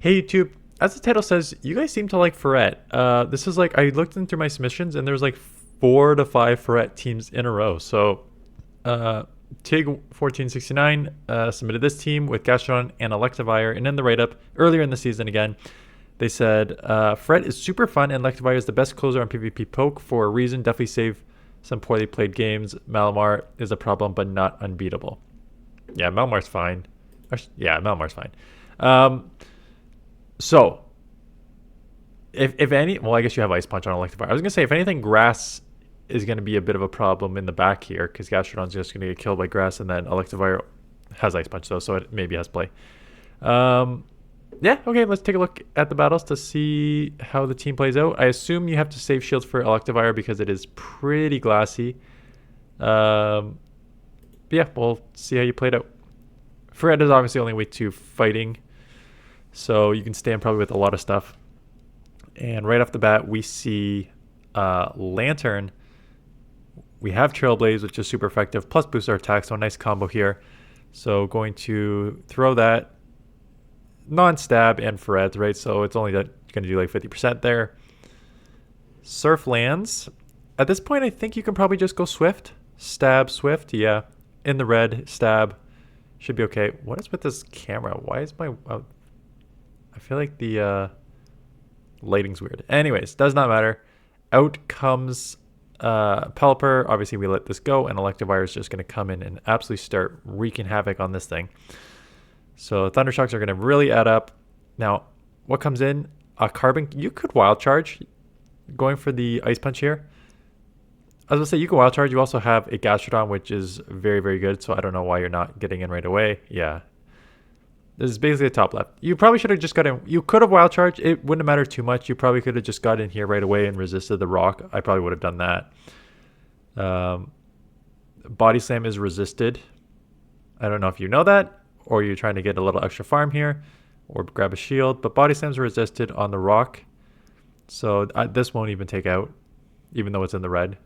Hey YouTube, as the title says, you guys seem to like FURRET. This is like I looked in through my submissions and there's like 4 to 5 FURRET teams in a row. So uh, TIG 1469 submitted this team with gastrodon and electivire, and in the write-up earlier in the season again, they said FURRET is super fun and electivire is the best closer on PvP poke for a reason. Definitely save some poorly played games. Malamar is a problem, but not unbeatable. Yeah, Malamar's fine. Yeah, Malamar's fine. Um, so, if any, well, I guess you have Ice Punch on Electivire. I was gonna say, if anything, Grass is gonna be a bit of a problem in the back here because Gastrodon's just gonna get killed by Grass, and then Electivire has Ice Punch though, so it maybe has play. Um, yeah, okay, let's take a look at the battles to see how the team plays out. I assume you have to save shields for Electivire because it is pretty glassy. But yeah, we'll see how you played out. FURRET is obviously only way 2 fighting, so you can stand probably with a lot of stuff. And right off the bat, we see Lantern. We have Trailblaze, which is super effective, plus boosts our attack, so a nice combo here. So going to throw that non-stab and FURRET, right? So it's only going to do like 50% there. Surf lands. At this point, I think you can probably just go Swift. Stab, Swift, yeah. In the red, stab. Should be okay. What is with this camera? Why is my... I feel like the... lighting's weird. Anyways, does not matter. Out comes Pelipper. Obviously, we let this go, and Electivire is just going to come in and absolutely start wreaking havoc on this thing. So Thundershocks are going to really add up. Now, what comes in? A Carbon. You could Wild Charge, going for the Ice Punch here. I was going to say, you can Wild Charge. You also have a Gastrodon, which is very, very good. So I don't know why you're not getting in right away. Yeah. This is basically the top left. You probably should have just got in. You could have Wild Charge. It wouldn't have mattered too much. You probably could have just got in here right away and resisted the rock. I probably would have done that. Body Slam is resisted. I don't know if you know that, or you're trying to get a little extra farm here, or grab a shield. But Body Slam's resisted on the rock. So this won't even take out, even though it's in the red.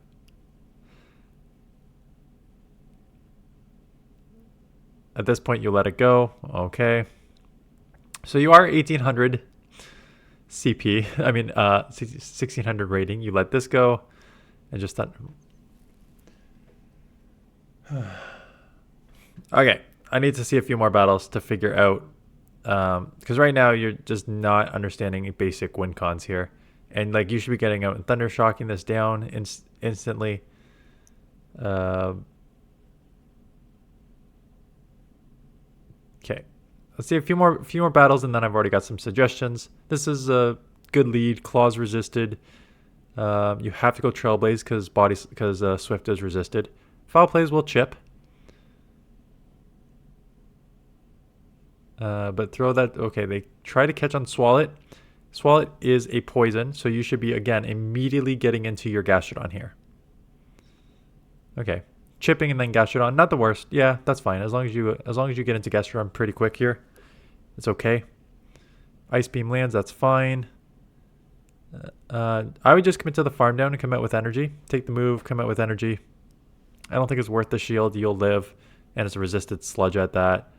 At this point, you let it go. Okay. So you are 1800 CP. I mean, 1600 rating. You let this go. And just that. Okay. I need to see a few more battles to figure out. Because right now, you're just not understanding basic win cons here. And like you should be getting out and Thunder Shocking this down instantly. Okay, let's see a few more battles, and then I've already got some suggestions. This is a good lead. Claws resisted. You have to go Trailblaze because Swift is resisted. Foul plays will chip. But throw that. Okay, they try to catch on Swallet. Swallet is a poison, so you should be again immediately getting into your Gastrodon here. Okay. Chipping and then Gastrodon, not the worst. Yeah, that's fine. As long as you get into Gastrodon pretty quick here, it's okay. Ice Beam lands, that's fine. I would just commit to the farm down and come out with energy. Take the move, come out with energy. I don't think it's worth the shield. You'll live, and it's a resisted sludge at that.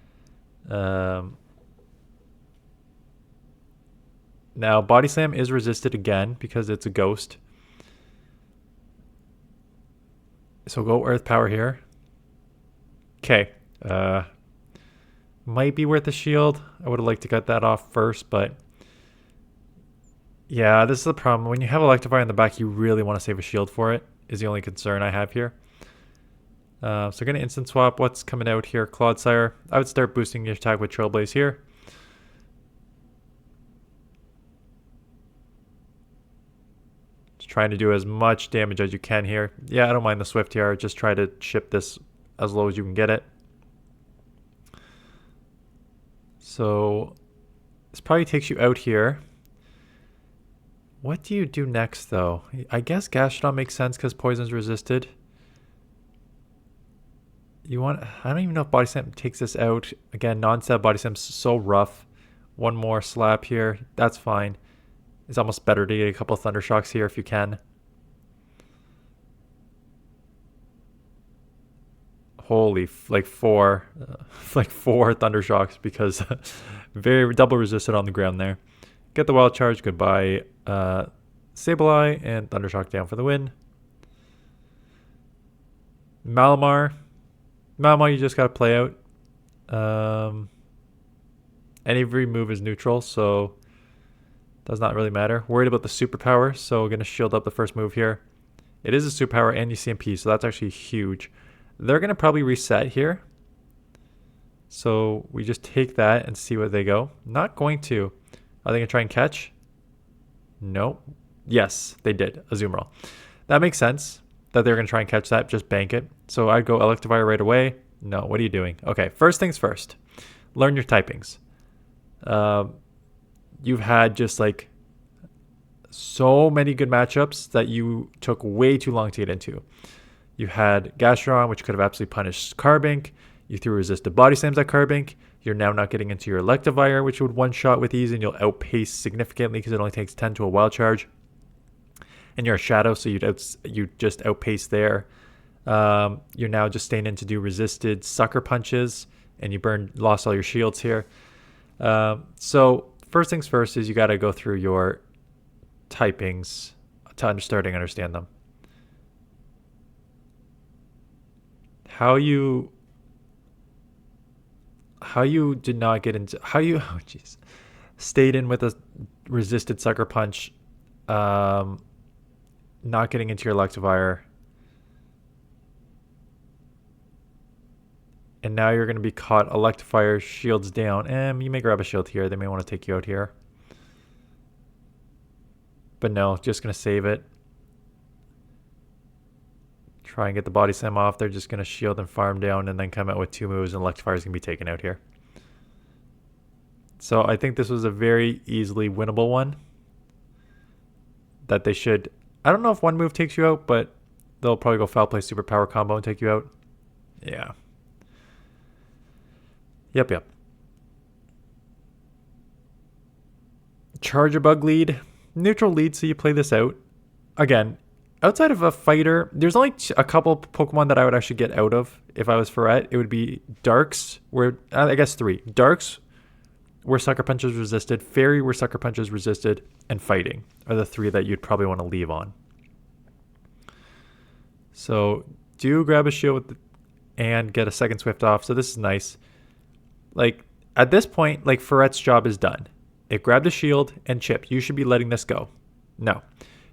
Now Body Slam is resisted again because it's a ghost. So go Earth Power here. Okay. Might be worth a shield. I would have liked to get that off first, but yeah, this is the problem. When you have Electivire in the back, you really want to save a shield for it, is the only concern I have here. So going to instant swap. What's coming out here? Clodsire. I would start boosting your attack with Trailblaze here. Trying to do as much damage as you can here. Yeah, I don't mind the Swift here. Just try to ship this as low as you can get it. So this probably takes you out here. What do you do next, though? I guess Gastrodon makes sense because poison's resisted. You want... I don't even know if Body Slam takes this out. Again, non-stab Body Slam's so rough. One more slap here. That's fine. It's almost better to get a couple of Thunder Shocks here if you can. Holy, like four, like four Thunder Shocks because very double resisted on the ground there. Get the Wild Charge. Goodbye. Sableye and Thunder Shock down for the win. Malamar. Malamar, you just got to play out. Every move is neutral, so does not really matter. Worried about the superpower, so we're going to shield up the first move here. It is a superpower and UCMP, so that's actually huge. They're going to probably reset here. So we just take that and see where they go. Not going to. Are they going to try and catch? No. Yes, they did. Azumarill. That makes sense that they're going to try and catch that. Just bank it. So I'd go electivire right away. No, what are you doing? Okay, first things first. Learn your typings. You've had just like so many good matchups that you took way too long to get into. You had Gastrodon, which could have absolutely punished Carbink. You threw resisted body slams at Carbink. You're now not getting into your electivire, which would one-shot with ease, and you'll outpace significantly because it only takes 10 to a wild charge. And you're a shadow, so you just outpace there. You're now just staying in to do resisted sucker punches, and you lost all your shields here. So first things first is you got to go through your typings to starting to understand them. How you did not get into stayed in with a resisted sucker punch, not getting into your electivire, and now you're going to be caught electivire, shields down. You may grab a shield here. They may want to take you out here, but no, just going to save it. Try and get the body slam off. They're just going to shield and farm down and then come out with two moves, and electivire is going to be taken out here. So I think this was a very easily winnable one that they should. I don't know if one move takes you out, but they'll probably go foul play superpower combo and take you out. Yeah. Yep. Charger bug lead. Neutral lead, so you play this out. Again, outside of a fighter, there's only a couple Pokemon that I would actually get out of if I was FURRET. It would be Darks, where I guess three. Darks, where Sucker Punch is resisted, Fairy, where Sucker Punch is resisted, and Fighting are the three that you'd probably want to leave on. So do grab a shield and get a second Swift off. So this is nice. Like at this point, like FURRET's job is done. It grabbed a shield and Chip. You should be letting this go. No.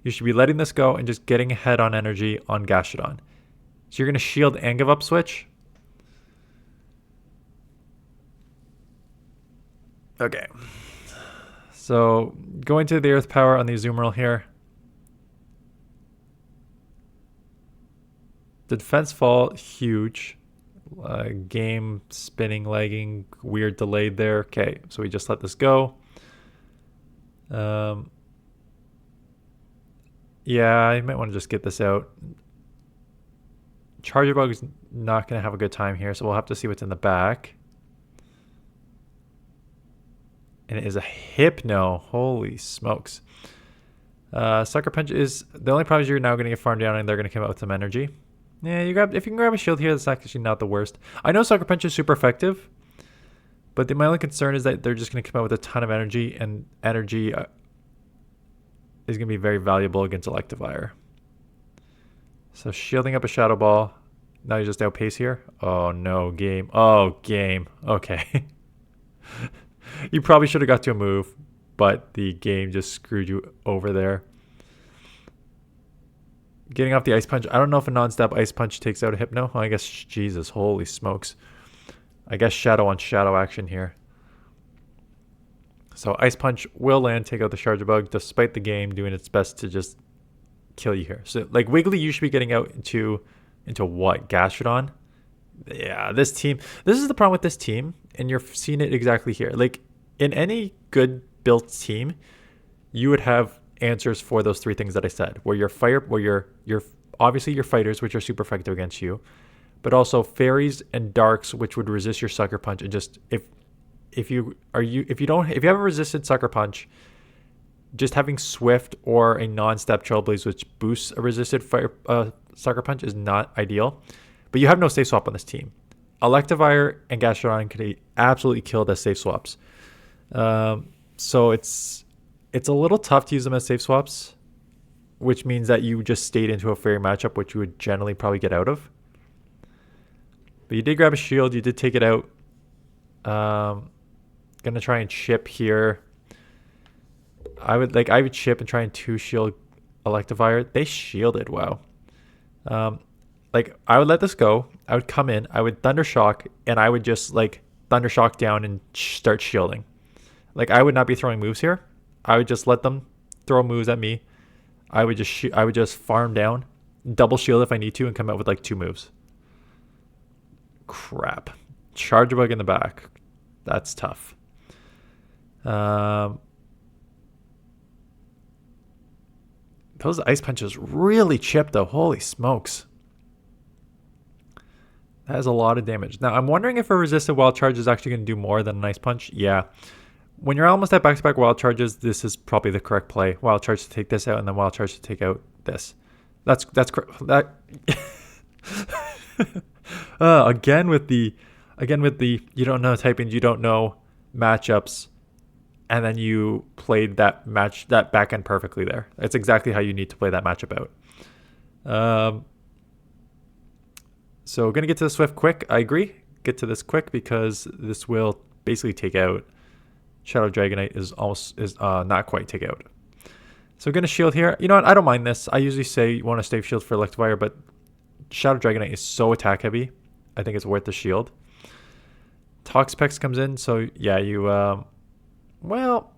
You should be letting this go and just getting ahead on energy on Gastrodon. So you're going to shield and give up switch. Okay. So going to the Earth Power on the Azumarill here. The defense fall, huge. Game spinning, lagging, weird delayed there. Okay, so we just let this go. Yeah, I might want to just get this out. Charger Bug is not going to have a good time here, so we'll have to see what's in the back. And it is a Hypno. Holy smokes. Sucker Punch is... The only problem is you're now going to get farmed down and they're going to come out with some energy. Yeah, if you can grab a shield here, that's actually not the worst. I know Sucker Punch is super effective, but my only concern is that they're just going to come out with a ton of energy, and energy is going to be very valuable against electivire. So shielding up a Shadow Ball. Now you just outpace here. Oh no, game. Oh, game. Okay. You probably should have got to a move, but the game just screwed you over there. Getting off the Ice Punch. I don't know if a non-step Ice Punch takes out a Hypno. Oh, I guess, Jesus, holy smokes. I guess Shadow on Shadow action here. So Ice Punch will land, take out the Charger Bug, despite the game doing its best to just kill you here. So, like, Wiggly, you should be getting out into what? Gastrodon? Yeah, this team. This is the problem with this team, and you're seeing it exactly here. Like, in any good built team, you would have answers for those three things that I said, where you're obviously your fighters, which are super effective against you, but also fairies and darks, which would resist your sucker punch. And just if you have a resisted sucker punch, just having Swift or a non-step Trailblaze which boosts a resisted sucker punch is not ideal. but you have no safe swap on this team. Electivire and Gastrodon could absolutely kill as safe swaps. So it's a little tough to use them as safe swaps, which means that you just stayed into a fairy matchup, which you would generally probably get out of. But you did grab a shield. You did take it out. Gonna try and chip here. I would chip and try and 2-shield Electivire. They shielded. Wow. I would let this go. I would come in. I would Thunder Shock, and I would just Thunder Shock down and start shielding. I would not be throwing moves here. I would just let them throw moves at me. I would just farm down, double shield if I need to, and come out with 2 moves. Crap. Charge bug in the back. That's tough. Those ice punches really chip though. Holy smokes. That is a lot of damage. Now, I'm wondering if a resisted wild charge is actually going to do more than an ice punch. Yeah. When you're almost at back-to-back wild charges, this is probably the correct play. Wild charge to take this out, and then wild charge to take out this. That's correct. That again with the you don't know typing, you don't know matchups, and then you played that back end perfectly there. That's exactly how you need to play that matchup out. So gonna get to the Swift quick. I agree. Get to this quick because this will basically take out. Shadow Dragonite is not quite take out. So gonna shield here. You know what? I don't mind this. I usually say you want to stay shield for Electivire, but Shadow Dragonite is so attack heavy. I think it's worth the shield. Toxapex comes in, so yeah, you well,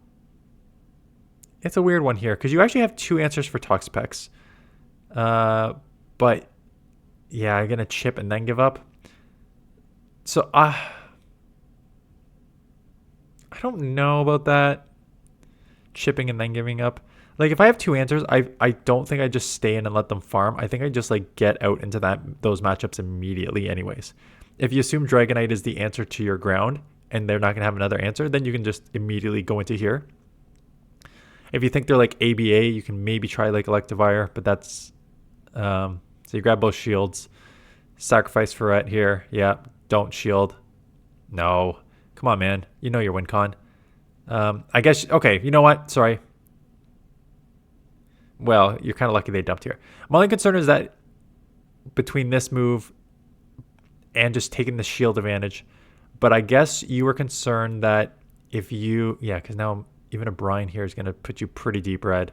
it's a weird one here because you actually have 2 answers for Toxapex. But yeah, I'm gonna chip and then give up. So I don't know about that. Chipping and then giving up. If I have 2 answers, I don't think I just stay in and let them farm. I think I just get out into those matchups immediately anyways. If you assume Dragonite is the answer to your ground and they're not going to have another answer, then you can just immediately go into here. If you think they're ABA, you can maybe try Electivire, but that's so you grab both shields. Sacrifice FURRET here. Yeah, don't shield. No. Come on, man. You know your win con. I guess, okay, you know what? Sorry. Well, you're kind of lucky they dumped here. My only concern is that between this move and just taking the shield advantage, but I guess you were concerned that if you, yeah, because now even a brine here is going to put you pretty deep red.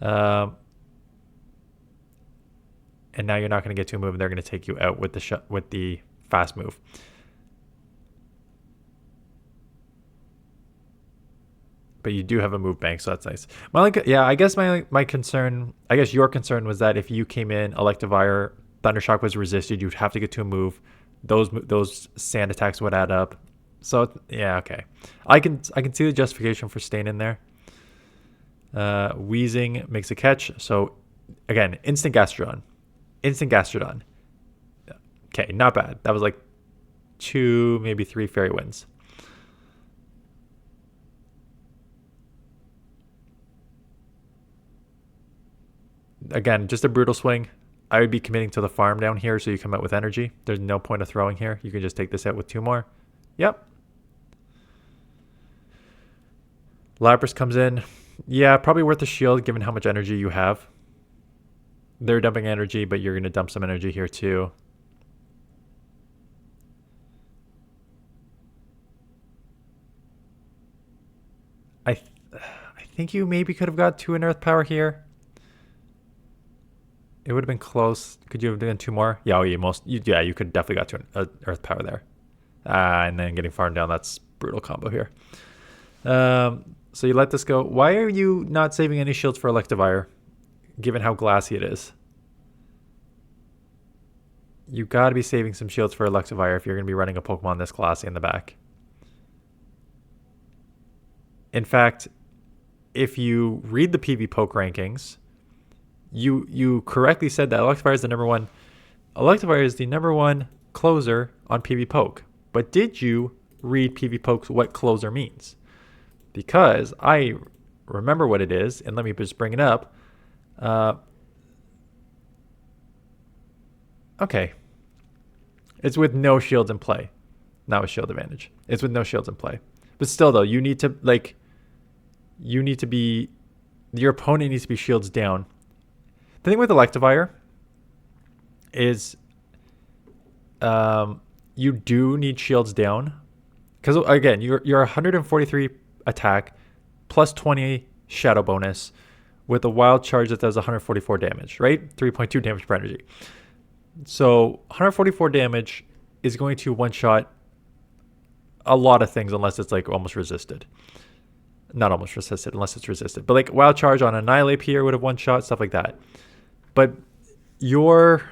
And now you're not going to get to a move, and they're going to take you out with the fast move. But you do have a move bank, so that's nice. I guess my concern, I guess your concern was that if you came in, Electivire, Thundershock was resisted, you'd have to get to a move. Those sand attacks would add up. So yeah, okay. I can see the justification for staying in there. Wheezing makes a catch. So again, instant Gastrodon. Okay, not bad. That was 2, maybe 3 fairy wins. Again, just a brutal swing. I would be committing to the farm down here so you come out with energy. There's no point of throwing here. You can just take this out with 2 more. Yep. Lapras comes in. Yeah, probably worth the shield given how much energy you have. They're dumping energy, but you're going to dump some energy here too. I think you maybe could have got 2 in Earth Power here. It would have been close. Could you have done 2 more? Yeah, you could definitely got to an Earth Power there. And then getting farmed down, that's brutal combo here. So you let this go. Why are you not saving any shields for Electivire, given how glassy it is? You got to be saving some shields for Electivire if you're going to be running a Pokemon this glassy in the back. In fact, if you read the PV Poke rankings, you correctly said that Electivire is the number one. Electivire is the number 1 closer on PV Poke. But did you read PV Poke's what closer means? Because I remember what it is, and let me just bring it up. Okay, It's with no shields in play. Not with shield advantage. It's with no shields in play. But still though, you need to be, your opponent needs to be shields down. The thing with electivire is you do need shields down. Because again, you're 143 attack plus 20 shadow bonus with a wild charge that does 144 damage, right? 3.2 damage per energy. So 144 damage is going to one-shot a lot of things unless it's like almost resisted. Not almost resisted, unless it's resisted. But like wild charge on Annihilate here would have one-shot, stuff like that. But you're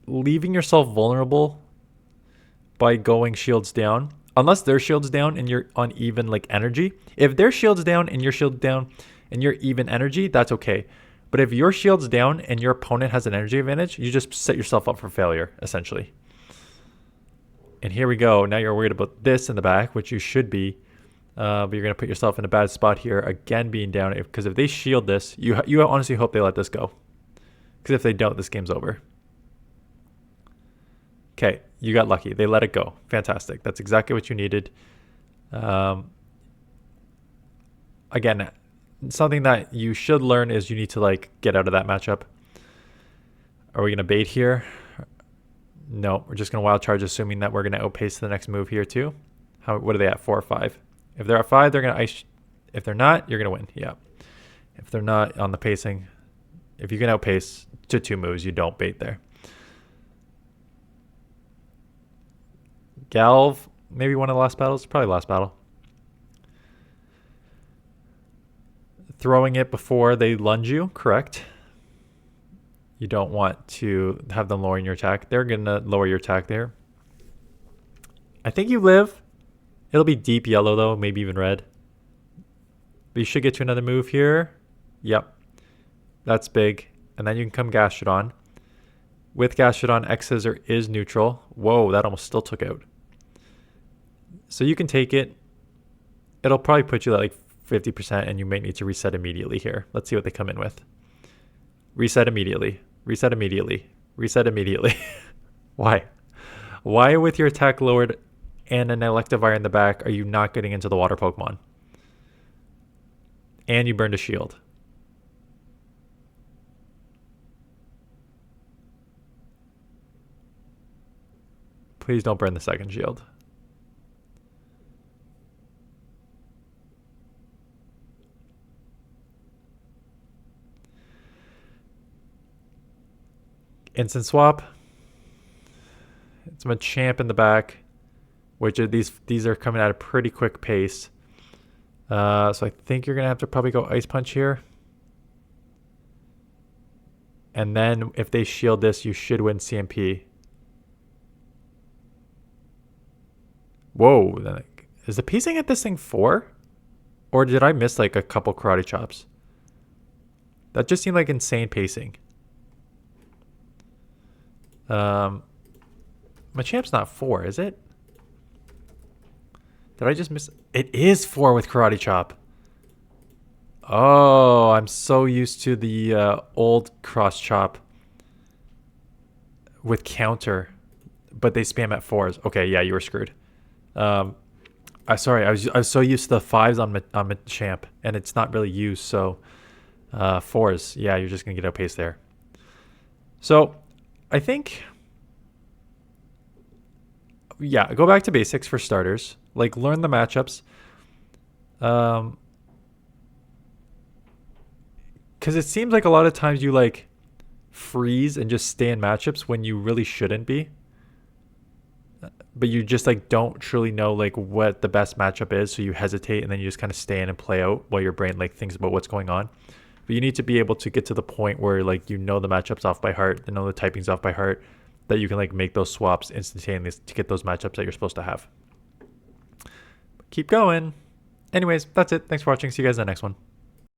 leaving yourself vulnerable by going shields down. Unless their shield's down and you're on even like energy. If their shield's down and your shield's down and you're even energy, that's okay. But if your shield's down and your opponent has an energy advantage, you just set yourself up for failure, essentially. And here we go. Now you're worried about this in the back, which you should be. But you're going to put yourself in a bad spot here, again being down. Because if they shield this, you honestly hope they let this go. Because if they don't, this game's over. Okay, you got lucky. They let it go. Fantastic. That's exactly what you needed. Again, something that you should learn is you need to like get out of that matchup. Are we going to bait here? No, we're just going to wild charge, assuming that we're going to outpace the next move here too. What are they at? 4 or 5? If they're at 5, they're going to ice. If they're not, you're going to win. Yeah. If they're not on the pacing, if you can outpace to 2 moves, you don't bait there. Galv, maybe one of the last battles. Probably last battle. Throwing it before they lunge you, correct. You don't want to have them lowering your attack. They're going to lower your attack there. I think you live. It'll be deep yellow though, maybe even red. But you should get to another move here. Yep. That's big. And then you can come gastrodon. With gastrodon, X-Scissor is neutral. Whoa, that almost still took out. So you can take it. It'll probably put you at like 50% and you may need to reset immediately here. Let's see what they come in with. Reset immediately. Reset immediately. Reset immediately. Why? Why with your attack lowered and an electivire in the back are you not getting into the water Pokemon? And you burned a shield. Please don't burn the second shield. Instant swap. It's Machamp in the back, which are these are coming at a pretty quick pace. So I think you're gonna have to probably go Ice Punch here. And then if they shield this, you should win CMP. Whoa, is the pacing at this thing 4? Or did I miss like a couple karate chops? That just seemed like insane pacing. Machamp's not 4, is it? Did I just miss? It is 4 with karate chop. Oh, I'm so used to the old cross chop with counter, but they spam at 4s. Okay, yeah, you were screwed. Sorry, I was so used to the 5s on Machamp, and it's not really used. So 4s, yeah, you're just gonna get outpaced there. So I think, yeah, go back to basics for starters. Like, learn the matchups. Because it seems like a lot of times you, like, freeze and just stay in matchups when you really shouldn't be. But you just, like, don't truly know, like, what the best matchup is. So you hesitate and then you just kind of stay in and play out while your brain, like, thinks about what's going on. But you need to be able to get to the point where, like, you know the matchups off by heart, you know the typings off by heart, that you can, like, make those swaps instantaneously to get those matchups that you're supposed to have. Keep going. Anyways, that's it. Thanks for watching. See you guys in the next one.